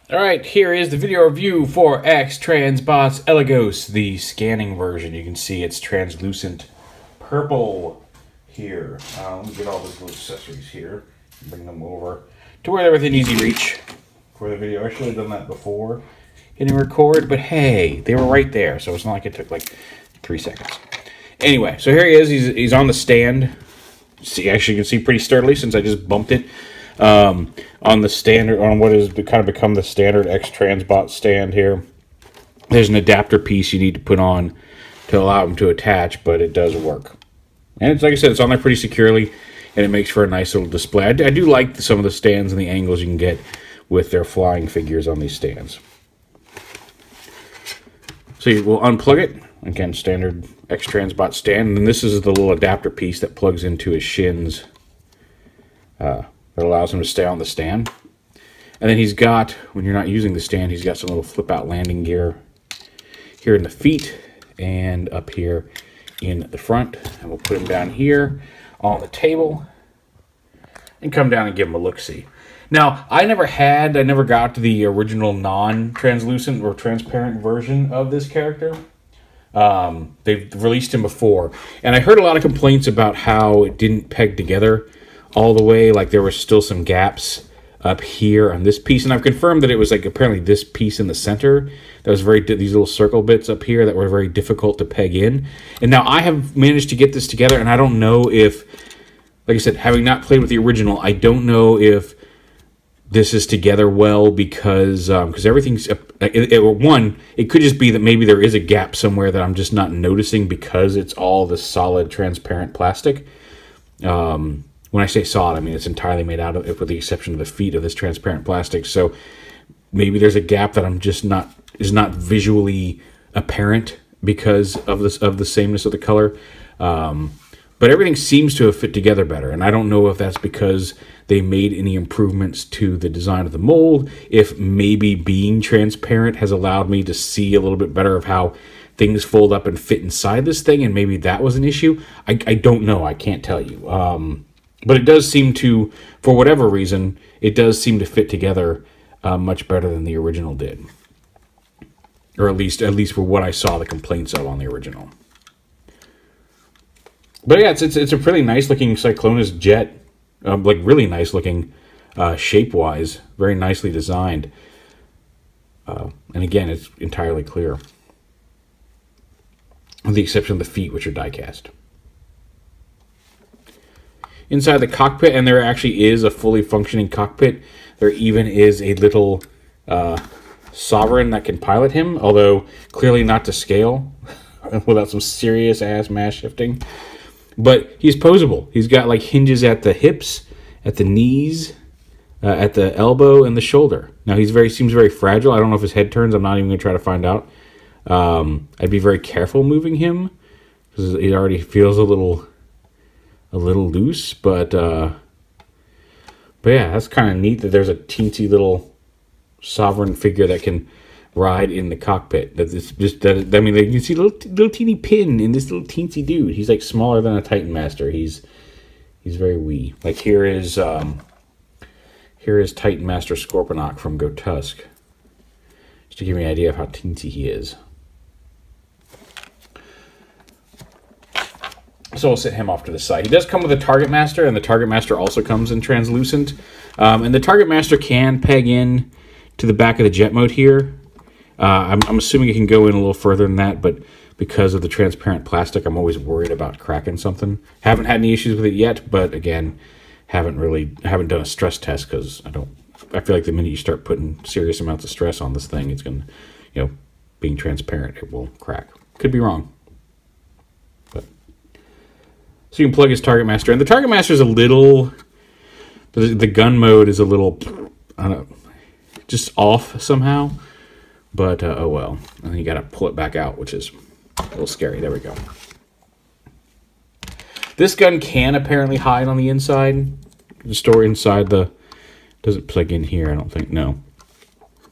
Alright, here is the video review for X-Transbots ELIGOS, the scanning version. You can see it's translucent purple here. Let me get all those little accessories here, bring them over to where they're within easy reach for the video. I should have done that before hitting record, but hey, they were right there, so it's not like it took like 3 seconds. Anyway, so here he is. He's on the stand. See, actually, you can see pretty sturdily since I just bumped it. On the standard, on what has kind of become the standard X-Transbot stand here, there's an adapter piece you need to put on to allow them to attach, but it does work. And it's like I said, it's on there pretty securely, and it makes for a nice little display. I do like some of the stands and the angles you can get with their flying figures on these stands. So you will unplug it. Again, standard X-Transbot stand. And this is the little adapter piece that plugs into his shins. That allows him to stay on the stand. And then he's got, when you're not using the stand, he's got some little flip-out landing gear here in the feet and up here in the front. And we'll put him down here on the table and come down and give him a look-see. Now, I never got to the original non-translucent or transparent version of this character. They've released him before. And I heard a lot of complaints about how it didn't peg together all the way, like there were still some gaps up here on this piece, and I've confirmed that it was like apparently this piece in the center that was these little circle bits up here that were very difficult to peg in. And now I have managed to get this together, and I don't know if, like I said, having not played with the original, I don't know if this is together well because everything's it could just be that maybe there is a gap somewhere that I'm just not noticing because it's all the solid transparent plastic. When I say solid, I mean it's entirely made out of it, with the exception of the feet of this transparent plastic. So maybe there's a gap that is not visually apparent because of the sameness of the color. But everything seems to have fit together better, and I don't know if that's because they made any improvements to the design of the mold, if maybe being transparent has allowed me to see a little bit better of how things fold up and fit inside this thing, and maybe that was an issue. I don't know. I can't tell you. But it does seem to, for whatever reason, it does seem to fit together much better than the original did. Or at least for what I saw the complaints of on the original. But yeah, it's a pretty nice looking Cyclonus jet. Like really nice looking shape-wise. Very nicely designed. And again, it's entirely clear. With the exception of the feet, which are die-cast. Inside the cockpit, and there actually is a fully functioning cockpit, there even is a little sovereign that can pilot him, although clearly not to scale, without some serious ass mass shifting. But he's posable. He's got like hinges at the hips, at the knees, at the elbow, and the shoulder. Now he seems very fragile. I don't know if his head turns. I'm not even going to try to find out. I'd be very careful moving him because he already feels a little loose, but yeah, that's kind of neat that there's a teensy little sovereign figure that can ride in the cockpit. I mean, you can see a little teeny pin in this little teensy dude. He's like smaller than a Titan Master. He's very wee. Like here is Titan Master Scorponok from Go Tusk, just to give you an idea of how teensy he is. So we'll set him off to the side. He does come with a Target Master, and the Target Master also comes in translucent. And the Target Master can peg in to the back of the jet mode here. I'm assuming it can go in a little further than that, but because of the transparent plastic, I'm always worried about cracking something. Haven't had any issues with it yet, but again, haven't done a stress test because I feel like the minute you start putting serious amounts of stress on this thing, it's going to, being transparent, it will crack. Could be wrong. So you can plug his Target Master in. The Target Master is a little, the gun mode is a little, I don't know, just off somehow. But, oh well. And then you got to pull it back out, which is a little scary. There we go. This gun can apparently hide on the inside. Store inside the, doesn't plug in here, I don't think, no.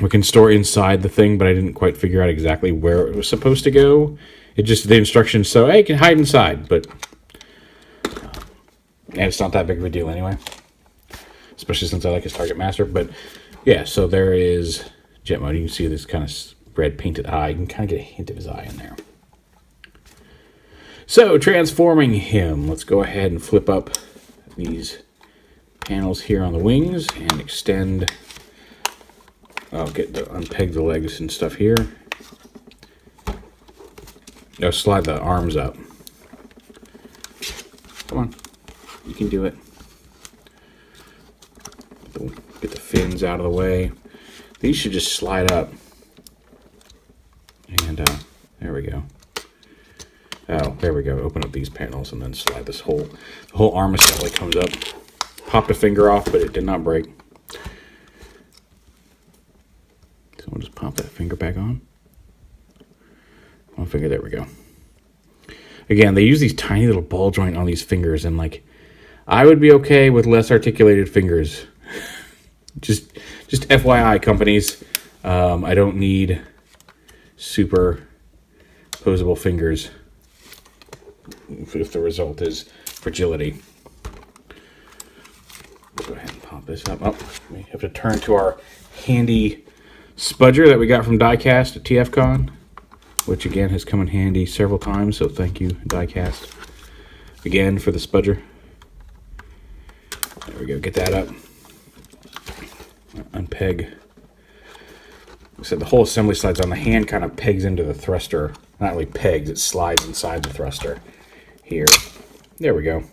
We can store inside the thing, but I didn't quite figure out exactly where it was supposed to go. It just, the instructions, so, hey, you can hide inside, but and it's not that big of a deal anyway. Especially since I like his Target Master. But yeah, so there is jet mode. You can see this kind of red painted eye. You can kind of get a hint of his eye in there. So, transforming him. Let's go ahead and flip up these panels here on the wings and extend. I'll unpeg the legs and stuff here. Now slide the arms up. Come on, you can do it. Get the fins out of the way. These should just slide up. And there we go. Oh, there we go. Open up these panels and then slide this the whole arm assembly comes up. Popped a finger off, but it did not break. So we'll just pop that finger back on. One finger, there we go. Again, they use these tiny little ball joint on these fingers, and like, I would be okay with less articulated fingers. just FYI, companies. I don't need super posable fingers if the result is fragility. Go ahead and pop this up. Oh, we have to turn to our handy spudger that we got from Diecast at TFCon, which again has come in handy several times, so thank you, Diecast, again for the spudger. There we go, get that up. Unpeg. Like I said, the whole assembly slides on. The hand kind of pegs into the thruster. Not really pegs, it slides inside the thruster here. There we go.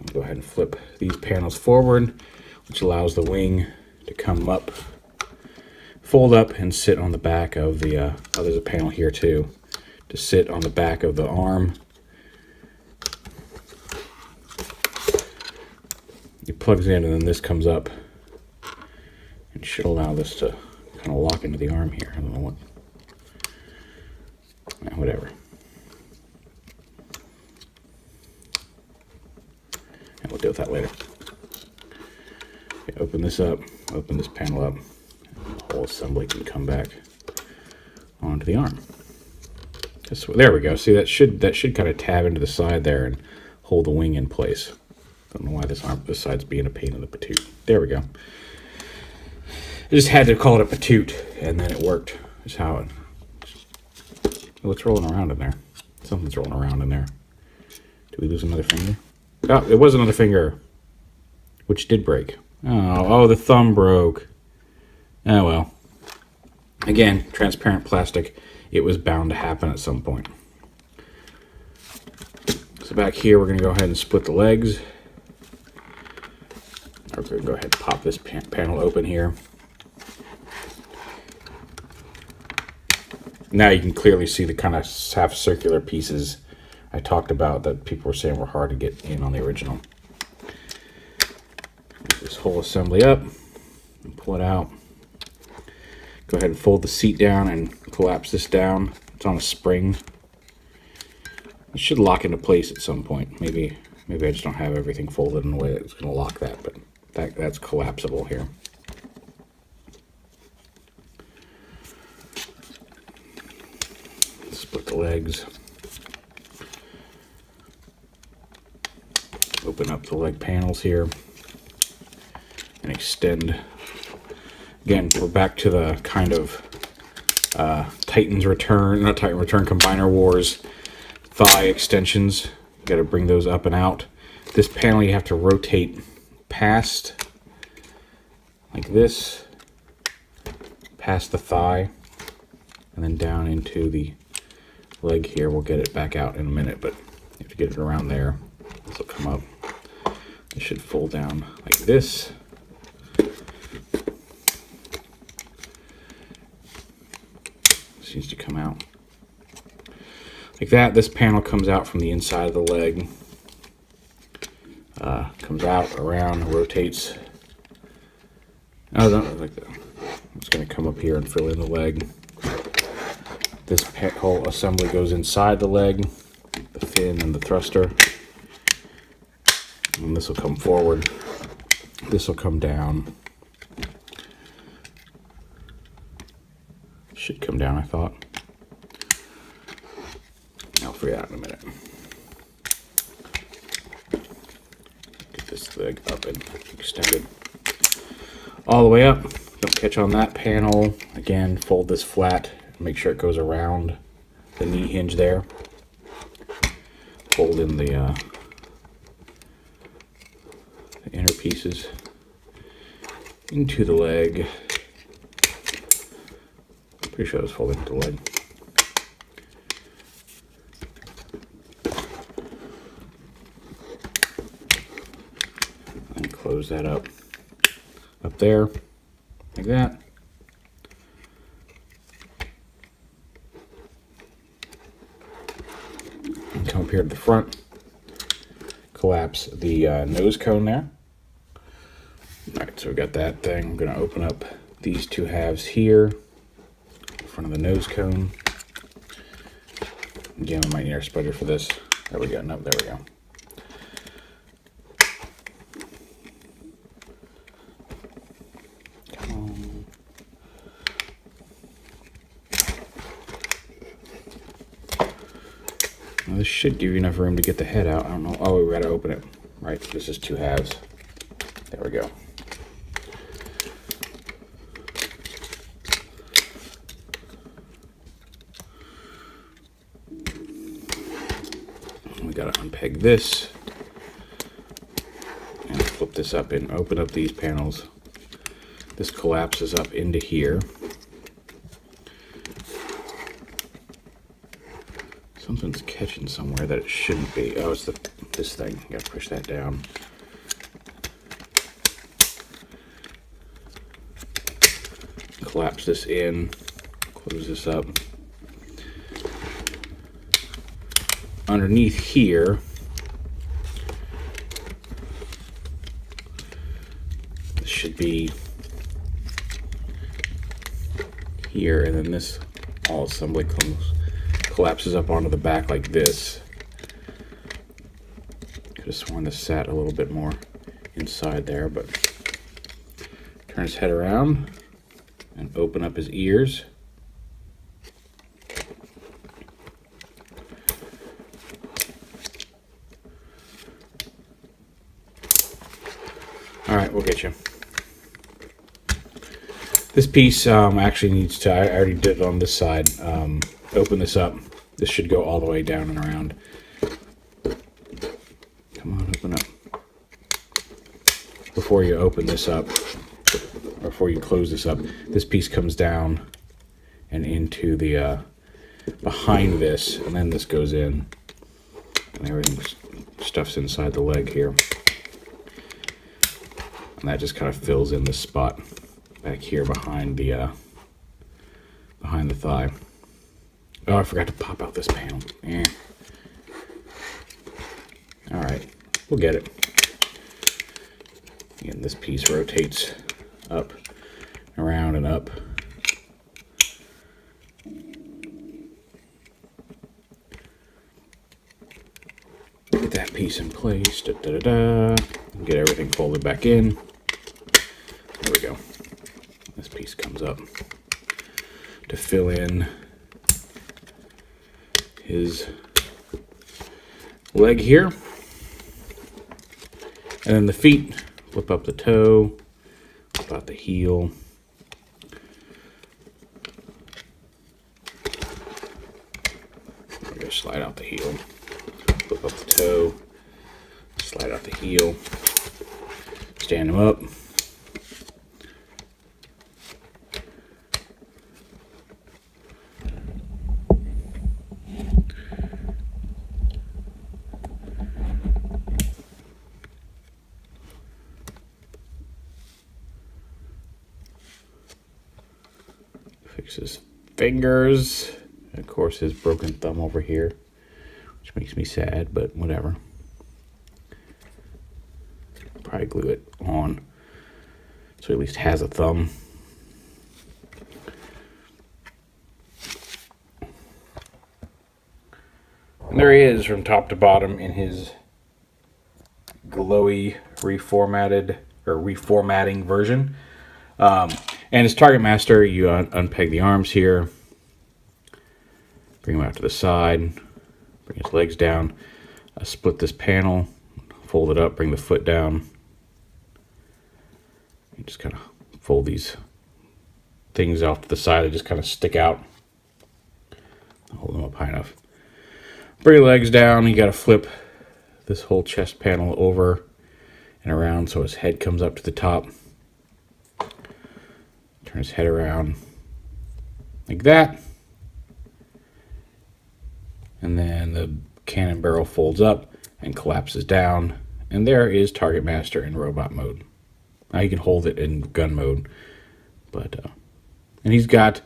I'll go ahead and flip these panels forward, which allows the wing to come up, fold up, and sit on the back of the, oh, there's a panel here too, to sit on the back of the arm. It plugs in and then this comes up and should allow this to kind of lock into the arm here. I don't know what, whatever. And we'll deal with that later. Okay, open this up, open this panel up. The whole assembly can come back onto the arm. There we go. See, that should kind of tab into the side there and hold the wing in place. Don't know why this side's being a pain in the patoot. There we go. I just had to call it a patoot, and then it worked. That's how it. Oh, it's rolling around in there. Something's rolling around in there. Did we lose another finger? Oh, it was another finger, which did break. Oh, the thumb broke. Oh well. Again, transparent plastic. It was bound to happen at some point. So back here, we're going to go ahead and split the legs. We're going to go ahead and pop this panel open here. Now you can clearly see the kind of half circular pieces I talked about that people were saying were hard to get in on the original. Move this whole assembly up and pull it out. Go ahead and fold the seat down and collapse this down. It's on a spring. It should lock into place at some point. Maybe I just don't have everything folded in a way that's going to lock that, but that's collapsible here. Split the legs. Open up the leg panels here and extend. Again, we're back to the kind of Titan's Return, not Titan Return, Combiner Wars thigh extensions. You got to bring those up and out. This panel you have to rotate past, like this, past the thigh, and then down into the leg here. We'll get it back out in a minute, but you have to get it around there. This will come up. It should fold down like this. This needs to come out like that. This panel comes out from the inside of the leg. Comes out, around, rotates. Oh, no, like that. It's going to come up here and fill in the leg. This whole assembly goes inside the leg, the fin and the thruster. And this will come forward. This will come down. Should come down, I thought. I'll figure it out in a minute. Get this leg up and extended all the way up. Don't catch on that panel. Again, fold this flat. Make sure it goes around the knee hinge there. Fold in the inner pieces into the leg. Pretty sure I was folding into the leg. And close that up there, like that. And come up here to the front. Collapse the nose cone there. Alright, so we got that thing. I'm going to open up these two halves here in front of the nose cone. Again, we might need our spudger for this. There we go. Nope, there we go. Come on. Now, this should give you enough room to get the head out. I don't know. Oh, we got to open it. Right, this is two halves. There we go. We gotta unpeg this and flip this up and open up these panels. This collapses up into here. Something's catching somewhere that it shouldn't be. Oh, it's this thing. You gotta push that down. Collapse this in. Close this up. Underneath here, this should be here, and then this all assembly collapses up onto the back like this. Could have sworn this sat a little bit more inside there, but turn his head around and open up his ears. Alright, we'll get you. This piece actually needs to, I already did it on this side. Open this up. This should go all the way down and around. Come on, open up. Before you open this up, or before you close this up, this piece comes down and into the, behind this, and then this goes in. And everything stuffs inside the leg here. And that just kind of fills in this spot back here behind the thigh. Oh, I forgot to pop out this panel. Eh. All right, we'll get it. Again, this piece rotates up, around, and up. Get that piece in place. Da, da, da, da. Get everything folded back in. There we go. This piece comes up to fill in his leg here. And then the feet, flip up the toe, flip out the heel. There we go, slide out the heel. Flip up the toe, slide out the heel. Stand them up. Fix his fingers. And of course, his broken thumb over here, which makes me sad, but whatever. Probably glue it on so at least has a thumb. And there he is from top to bottom in his glowy reformatting version. And his Target Master, you unpeg the arms here, bring him out to the side, bring his legs down, split this panel, fold it up, bring the foot down. You just kind of fold these things off to the side that just kind of stick out. Hold them up high enough. Bring your legs down. You got to flip this whole chest panel over and around so his head comes up to the top. Turn his head around like that. And then the cannon barrel folds up and collapses down. And there is Target Master in robot mode. Now you can hold it in gun mode. But and he's got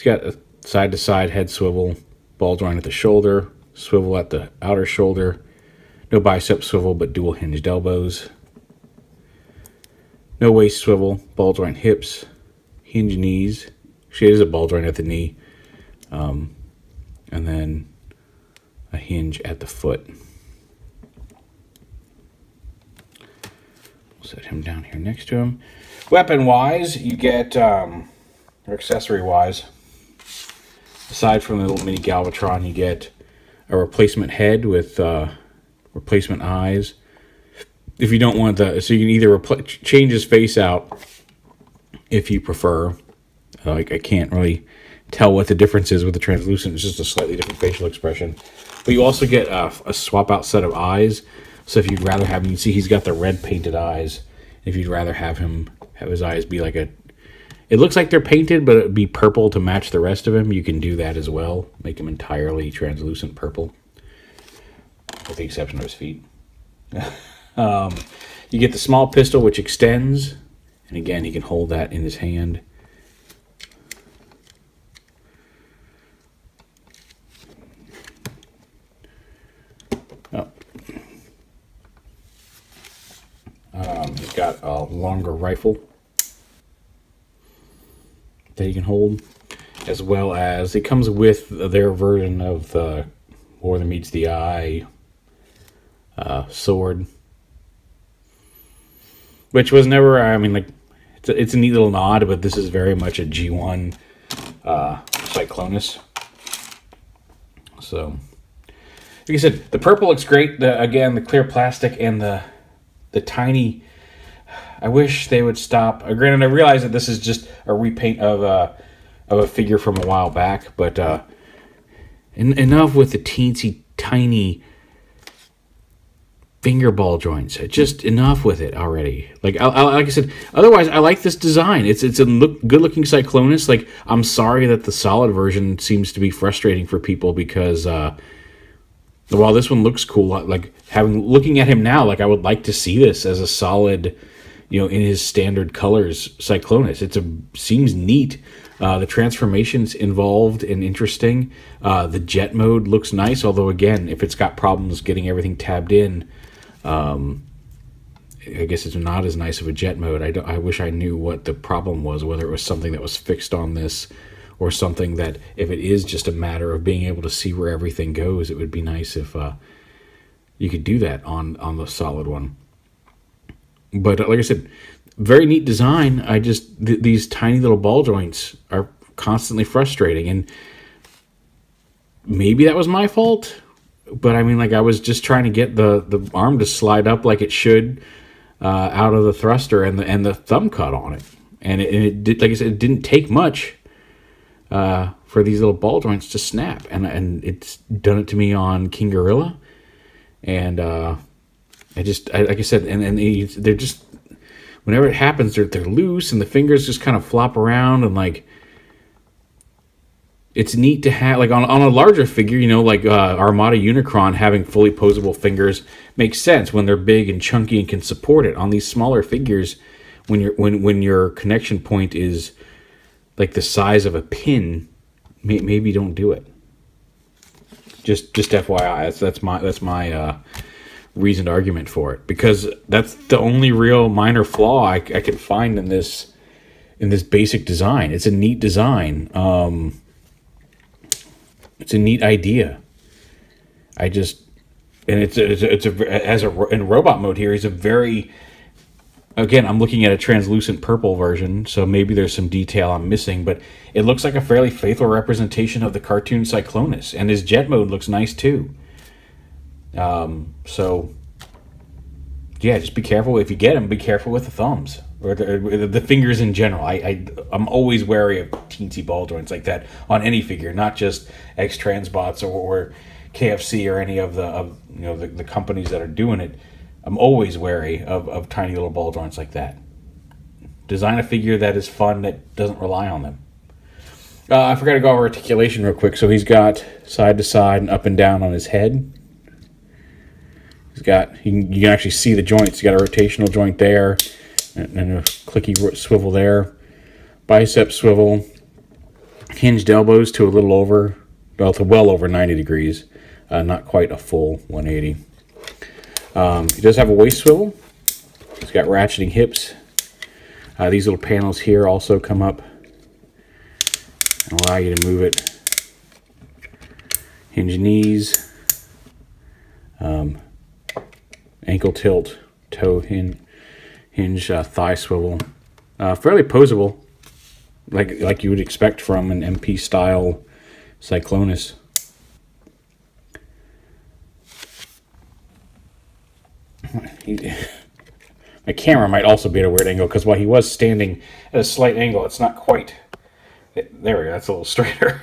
a side-to-side head swivel, ball joint at the shoulder, swivel at the outer shoulder, no bicep swivel but dual hinged elbows, no waist swivel, ball joint hips, hinge knees. She is a ball joint at the knee, and then a hinge at the foot. We'll set him down here next to him. Weapon-wise, you get, or accessory-wise, aside from the little mini Galvatron, you get a replacement head with replacement eyes. If you don't want the, so you can either change his face out if you prefer. Like, I can't really tell what the difference is with the translucent. It's just a slightly different facial expression. But you also get a swap out set of eyes. So if you'd rather have, you can see he's got the red painted eyes. If you'd rather have his eyes be like a, it looks like they're painted, but it would be purple to match the rest of him. You can do that as well. Make him entirely translucent purple, with the exception of his feet. You get the small pistol, which extends, and again, he can hold that in his hand. He's got a longer rifle that he can hold, as well as it comes with their version of the More Than Meets the Eye sword, which was never, I mean, like, it's a neat little nod, but this is very much a G1 Cyclonus. So, like I said, the purple looks great. Again, the clear plastic and the tiny, I wish they would stop. Granted, I realize that this is just a repaint of a figure from a while back, but enough with the teensy tiny finger ball joints. Just enough with it already. Like I said, otherwise I like this design. It's a good looking Cyclonus. Like, I'm sorry that the solid version seems to be frustrating for people because while this one looks cool, like looking at him now, like I would like to see this as a solid, you know, in his standard colors Cyclonus. Seems neat. The transformations involved and interesting. The jet mode looks nice, although again, if it's got problems getting everything tabbed in, I guess it's not as nice of a jet mode. I wish I knew what the problem was, whether it was something that was fixed on this or something that, if it is just a matter of being able to see where everything goes, it would be nice if you could do that on the solid one. But like I said, very neat design. These tiny little ball joints are constantly frustrating, and maybe that was my fault. But I mean, like, I was just trying to get the arm to slide up like it should out of the thruster and the thumb cut on it, and it did, like I said, it didn't take much for these little ball joints to snap, and it's done it to me on King Gorilla, and like I said, and they're just, whenever it happens, they're loose, and the fingers just kind of flop around, and like, it's neat to have, like, on a larger figure, you know, like Armada Unicron having fully posable fingers makes sense when they're big and chunky and can support it. On these smaller figures, when your connection point is like the size of a pin, maybe don't do it. Just FYI, that's my reasoned argument for it, because that's the only real minor flaw I can find in this basic design. It's a neat design. It's a neat idea. In robot mode here, he's a very, again, I'm looking at a translucent purple version, so maybe there's some detail I'm missing, but it looks like a fairly faithful representation of the cartoon Cyclonus, and his jet mode looks nice too. So yeah, just be careful. If you get them, be careful with the thumbs. Or the fingers in general. I'm always wary of teensy ball joints like that on any figure, not just X-Transbots or KFC or any of the companies that are doing it. I'm always wary of tiny little ball joints like that. Design a figure that is fun, that doesn't rely on them. I forgot to go over articulation real quick. So he's got side to side and up and down on his head. He's got, you can actually see the joints. He's got a rotational joint there and a clicky swivel there. Bicep swivel. Hinged elbows to a little over, well, to well over 90 degrees. Not quite a full 180. He does have a waist swivel. He's got ratcheting hips. These little panels here also come up and allow you to move it. Hinge knees. Ankle tilt. Toe hinge. Thigh swivel. Fairly posable, like you would expect from an MP style Cyclonus. My camera might also be at a weird angle because while he was standing at a slight angle, it's not quite. There we go. That's a little straighter.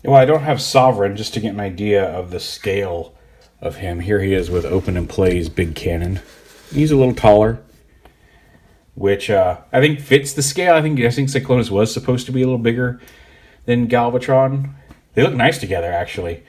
Well, I don't have Sovereign, just to get an idea of the scale of him. Here he is with Open and Play's big cannon. He's a little taller, which I think fits the scale. I think Cyclonus was supposed to be a little bigger than Galvatron. They look nice together, actually.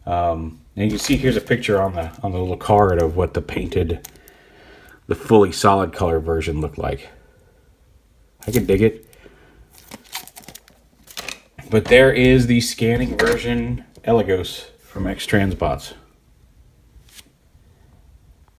And you can see here's a picture on the little card of what the fully solid color version looked like. I can dig it. But there is the scanning version ELIGOS from X-Transbots.